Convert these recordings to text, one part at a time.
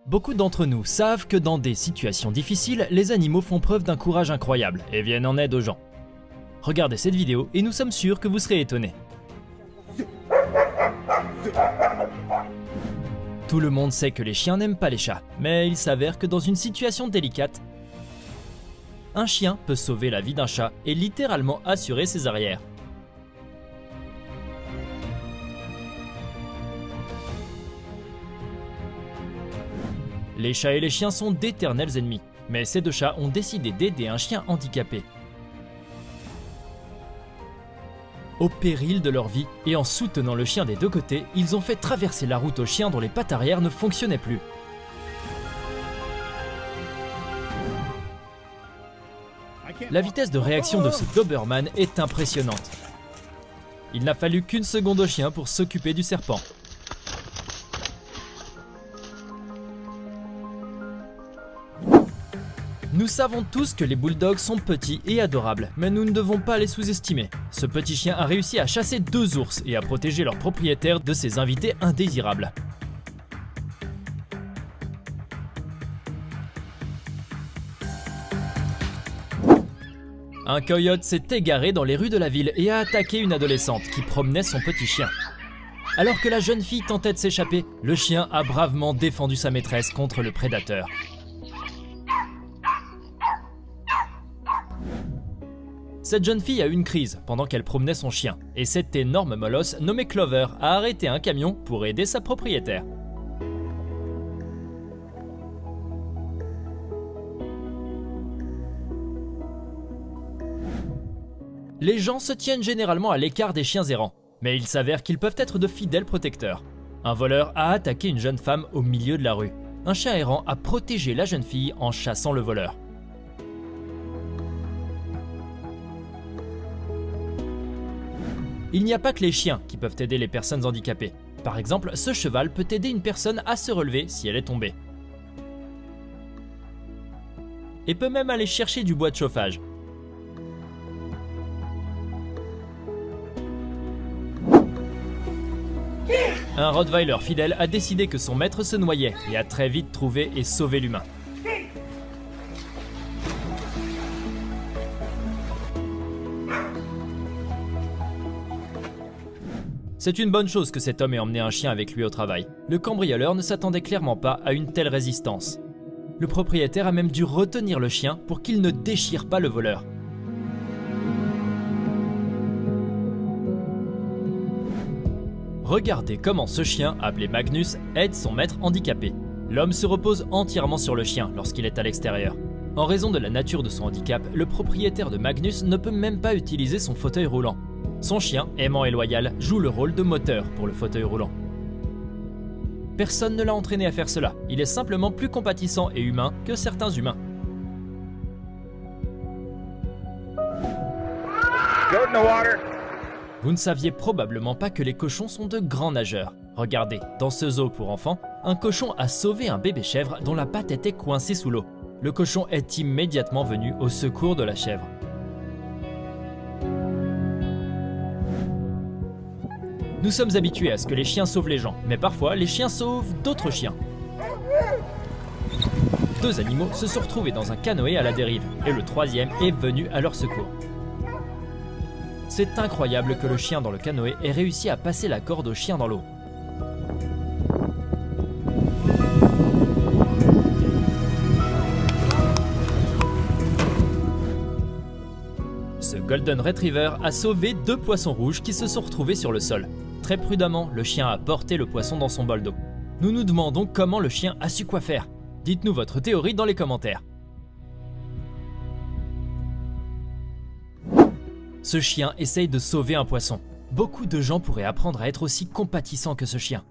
Beaucoup d'entre nous savent que dans des situations difficiles, les animaux font preuve d'un courage incroyable et viennent en aide aux gens. Regardez cette vidéo et nous sommes sûrs que vous serez étonnés. Tout le monde sait que les chiens n'aiment pas les chats, mais il s'avère que dans une situation délicate, un chien peut sauver la vie d'un chat et littéralement assurer ses arrières. Les chats et les chiens sont d'éternels ennemis, mais ces deux chats ont décidé d'aider un chien handicapé. Au péril de leur vie et en soutenant le chien des deux côtés, ils ont fait traverser la route au chien dont les pattes arrière ne fonctionnaient plus. La vitesse de réaction de ce Doberman est impressionnante. Il n'a fallu qu'une seconde au chien pour s'occuper du serpent. Nous savons tous que les bulldogs sont petits et adorables, mais nous ne devons pas les sous-estimer. Ce petit chien a réussi à chasser 2 ours et à protéger leur propriétaire de ses invités indésirables. Un coyote s'est égaré dans les rues de la ville et a attaqué une adolescente qui promenait son petit chien. Alors que la jeune fille tentait de s'échapper, le chien a bravement défendu sa maîtresse contre le prédateur. Cette jeune fille a eu une crise pendant qu'elle promenait son chien, et cet énorme molosse nommé Clover a arrêté un camion pour aider sa propriétaire. Les gens se tiennent généralement à l'écart des chiens errants, mais il s'avère qu'ils peuvent être de fidèles protecteurs. Un voleur a attaqué une jeune femme au milieu de la rue. Un chien errant a protégé la jeune fille en chassant le voleur. Il n'y a pas que les chiens qui peuvent aider les personnes handicapées. Par exemple, ce cheval peut aider une personne à se relever si elle est tombée. Et peut même aller chercher du bois de chauffage. Un Rottweiler fidèle a décidé que son maître se noyait et a très vite trouvé et sauvé l'humain. C'est une bonne chose que cet homme ait emmené un chien avec lui au travail. Le cambrioleur ne s'attendait clairement pas à une telle résistance. Le propriétaire a même dû retenir le chien pour qu'il ne déchire pas le voleur. Regardez comment ce chien, appelé Magnus, aide son maître handicapé. L'homme se repose entièrement sur le chien lorsqu'il est à l'extérieur. En raison de la nature de son handicap, le propriétaire de Magnus ne peut même pas utiliser son fauteuil roulant. Son chien, aimant et loyal, joue le rôle de moteur pour le fauteuil roulant. Personne ne l'a entraîné à faire cela, il est simplement plus compatissant et humain que certains humains. Vous ne saviez probablement pas que les cochons sont de grands nageurs. Regardez, dans ce zoo pour enfants, un cochon a sauvé un bébé chèvre dont la patte était coincée sous l'eau. Le cochon est immédiatement venu au secours de la chèvre. Nous sommes habitués à ce que les chiens sauvent les gens, mais parfois les chiens sauvent d'autres chiens. 2 animaux se sont retrouvés dans un canoë à la dérive, et le 3e est venu à leur secours. C'est incroyable que le chien dans le canoë ait réussi à passer la corde au chien dans l'eau. Ce Golden Retriever a sauvé 2 poissons rouges qui se sont retrouvés sur le sol. Très prudemment, le chien a porté le poisson dans son bol d'eau. Nous nous demandons comment le chien a su quoi faire. Dites-nous votre théorie dans les commentaires. Ce chien essaye de sauver un poisson. Beaucoup de gens pourraient apprendre à être aussi compatissants que ce chien.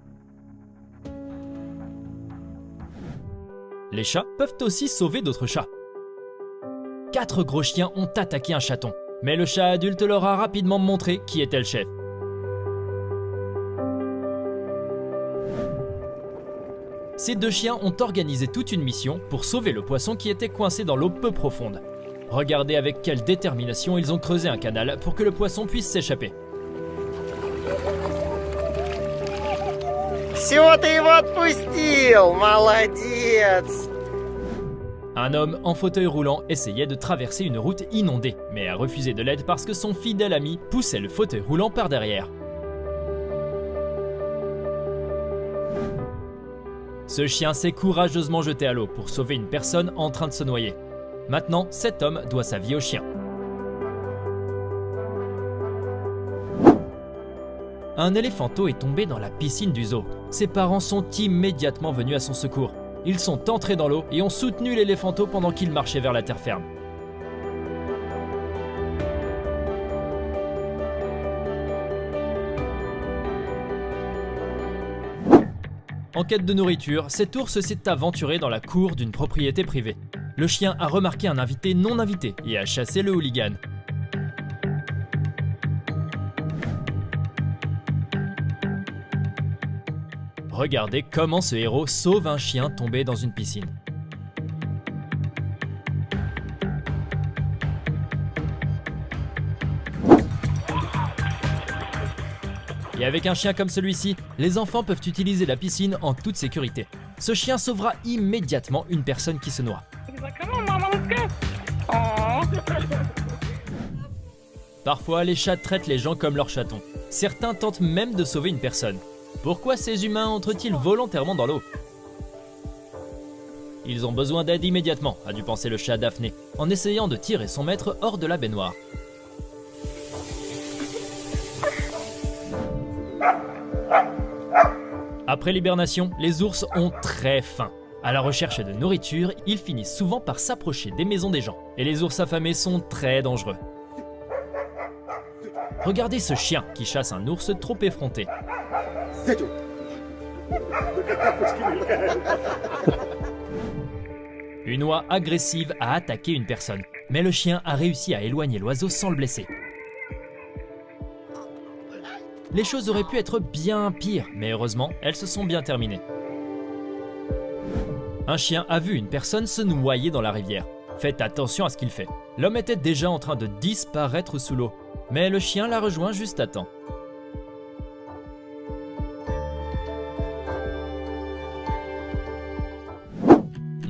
Les chats peuvent aussi sauver d'autres chats. 4 gros chiens ont attaqué un chaton, mais le chat adulte leur a rapidement montré qui était le chef. Ces 2 chiens ont organisé toute une mission pour sauver le poisson qui était coincé dans l'eau peu profonde. Regardez avec quelle détermination ils ont creusé un canal pour que le poisson puisse s'échapper. Все, ты его отпустил! Молодец! Un homme en fauteuil roulant essayait de traverser une route inondée, mais a refusé de l'aide parce que son fidèle ami poussait le fauteuil roulant par derrière. Ce chien s'est courageusement jeté à l'eau pour sauver une personne en train de se noyer. Maintenant, cet homme doit sa vie au chien. Un éléphanteau est tombé dans la piscine du zoo. Ses parents sont immédiatement venus à son secours. Ils sont entrés dans l'eau et ont soutenu l'éléphanteau pendant qu'il marchait vers la terre ferme. En quête de nourriture, cet ours s'est aventuré dans la cour d'une propriété privée. Le chien a remarqué un invité non invité et a chassé le hooligan. Regardez comment ce héros sauve un chien tombé dans une piscine. Et avec un chien comme celui-ci, les enfants peuvent utiliser la piscine en toute sécurité. Ce chien sauvera immédiatement une personne qui se noie. Parfois, les chats traitent les gens comme leurs chatons. Certains tentent même de sauver une personne. Pourquoi ces humains entrent-ils volontairement dans l'eau? Ils ont besoin d'aide immédiatement, a dû penser le chat Daphné, en essayant de tirer son maître hors de la baignoire. Après l'hibernation, les ours ont très faim. À la recherche de nourriture, ils finissent souvent par s'approcher des maisons des gens. Et les ours affamés sont très dangereux. Regardez ce chien qui chasse un ours trop effronté. Une oie agressive a attaqué une personne, mais le chien a réussi à éloigner l'oiseau sans le blesser. Les choses auraient pu être bien pires, mais heureusement, elles se sont bien terminées. Un chien a vu une personne se noyer dans la rivière. Faites attention à ce qu'il fait. L'homme était déjà en train de disparaître sous l'eau, mais le chien l'a rejoint juste à temps.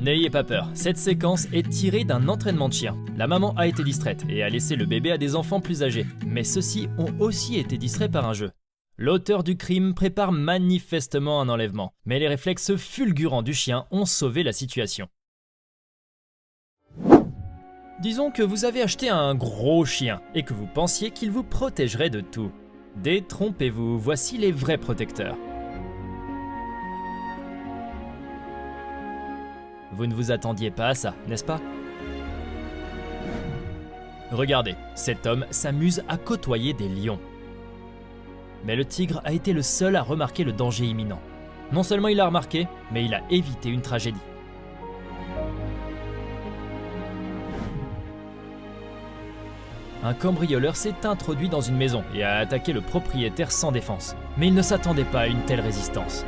N'ayez pas peur, cette séquence est tirée d'un entraînement de chien. La maman a été distraite et a laissé le bébé à des enfants plus âgés, mais ceux-ci ont aussi été distraits par un jeu. L'auteur du crime prépare manifestement un enlèvement, mais les réflexes fulgurants du chien ont sauvé la situation. Disons que vous avez acheté un gros chien et que vous pensiez qu'il vous protégerait de tout. Détrompez-vous, voici les vrais protecteurs. Vous ne vous attendiez pas à ça, n'est-ce pas? Regardez, cet homme s'amuse à côtoyer des lions. Mais le tigre a été le seul à remarquer le danger imminent. Non seulement il l'a remarqué, mais il a évité une tragédie. Un cambrioleur s'est introduit dans une maison et a attaqué le propriétaire sans défense. Mais il ne s'attendait pas à une telle résistance.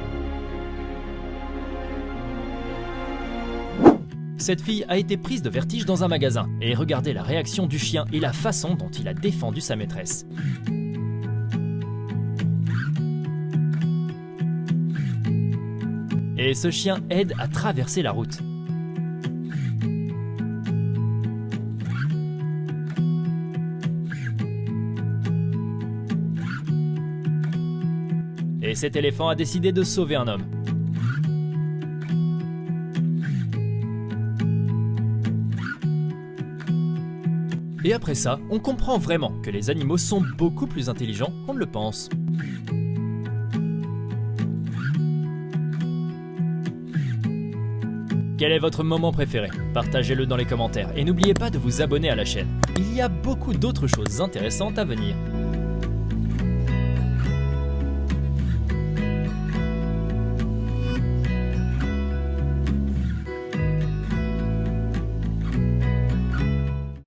Cette fille a été prise de vertige dans un magasin et regardez la réaction du chien et la façon dont il a défendu sa maîtresse. Et ce chien aide à traverser la route. Et cet éléphant a décidé de sauver un homme. Et après ça, on comprend vraiment que les animaux sont beaucoup plus intelligents qu'on ne le pense. Quel est votre moment préféré? Partagez-le dans les commentaires et n'oubliez pas de vous abonner à la chaîne. Il y a beaucoup d'autres choses intéressantes à venir.